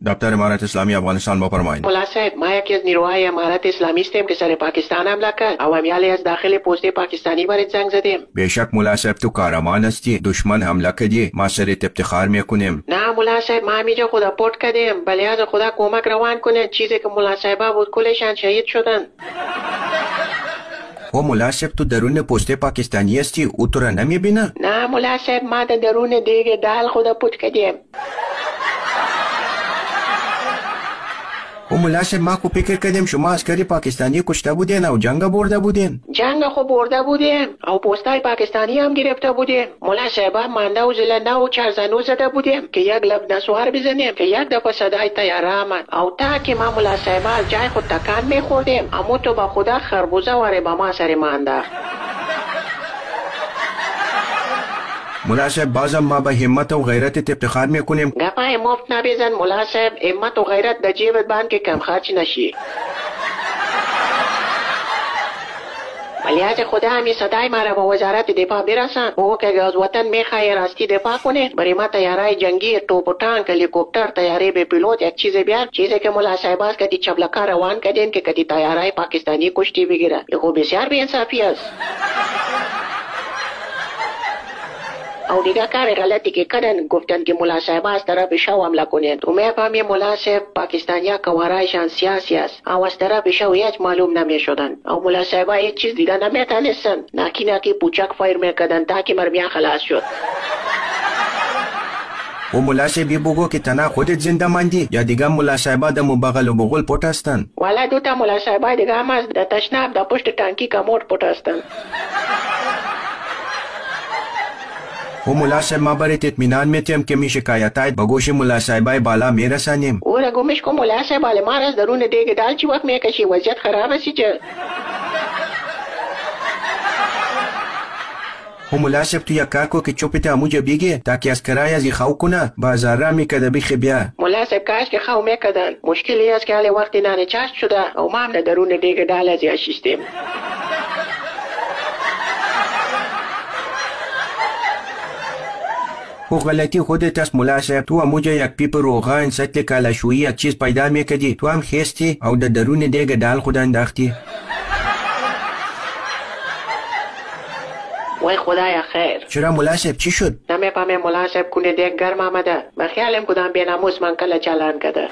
دفتر امارت اسلامی افغانستان بفرمایید. ملا صاحب، ما یکی از نیروهای امارت اسلامی هستیم که سر پاکستان حمله کرد او امیالی از داخل پست پاکستانی برات زنگ زدیم. بیشک ملا صاحب، تو کارمان هستی، دشمن حمله کردی، ما سرت افتخار میکنیم. نه ملا صاحب، ما همینجا خدا پورت کردیم، ولی از خدا کمک روان کنه. چیزی که ملا صاحبا بود کلشان شهید شدن. او ملا صاحب، تو درون پست پاکستانی هستی، او تو را نمیبینه؟ نه ملا صاحب، ما در درون دیگ دال خدا پورت کردیم. او ملا صاحب، ما کو فکر کردیم شما عسکری پاکستانی کشته بودین او جنگ برده بودین. جنگ خو برده بودیم او پستای پاکستانی هم گرفته بودیم. ملا صاحب، مانده و زلنده و چرزنو زده بودیم که یک لب نسوار بزنیم که یک دفعه صدای طیاره آمد او تا که ما ملا صاحب از جای خود تکان میخوردیم، اما تو با خدا خربوزه واره با ما سر ما انداخت. ملا صاحب، بازم ما به همت و غیرت افتخار میکنیم. گپای مفت نبزن ملا صاحب، همت و غیرت در جیبت باند که کم خرچ نشی. ولی از خدا همی صدای ما را به وزارت دفاع برسان. او که از وطن میخواه راستی دفاع کنه، برای ما تیاره جنگی، توپ و تانک، هلیکوپتر، تیاره به پیلوت یک چیز بیار. چیزی که ملا صاحب است کدی چبلکا روان کردین که کدی تیاره پاکستانی کشتی بگیره. یه خو بسیار بی انصافی است. او دیگه کار غلطی که کردن، گفتن که ملا صاحب از طرف شو حمله کنین. تو میفهمی ملا صاحب پاکستانیا کوارایشان سیاسی است او از طرف شو هیچ معلوم نمیشدن او ملا صاحب هیچ چیز دیگه نمیتونستن. ناکی پوچک فایر میکردن تا که مرمیان خلاص شد. او ملا صاحب بگو که تنها خودت زنده ماندی یا دیگه ملا صاحبا د مبغل و بغل پټ هستن؟ والا دوتا ملا صاحبا دیگه هم از د تشناب د پشت ټانکی کموت پټ هستن. او ملا صاحب، ما برات اطمینان میتیم که می شکایتایت به گوش ملا صاحبای بالا میرسانیم. او را گمش کو ملا صاحب علمان از درون دیگ دال چی وقت میکشی وضعیت خراب است چه؟ او ملا صاحب، تو یک کار کو که چوپت اموجه بیگه تاکه از کرای از خو کنه بازار را میکده بخی بیا. ملا صاحب کاش که خو میکدن. مشکلی است که حال وقتی نان چاشت شده او ما هم درون دیگ دال از یاشیستیم. او غلطی خودت است ملا صاحب. تو اموجه یک پیپ روغن، سطل کالاشویی یک چیز پیدا میکدی، تو هم خیستی او در درون دیگ دال خود انداختی. وای خدایا خیر. چرا ملا صاحب چی شد؟ نمیفهمم ملا صاحب کنه دیگ گرم آمده. بخیالم کدام بیناموس من کله چالان کده.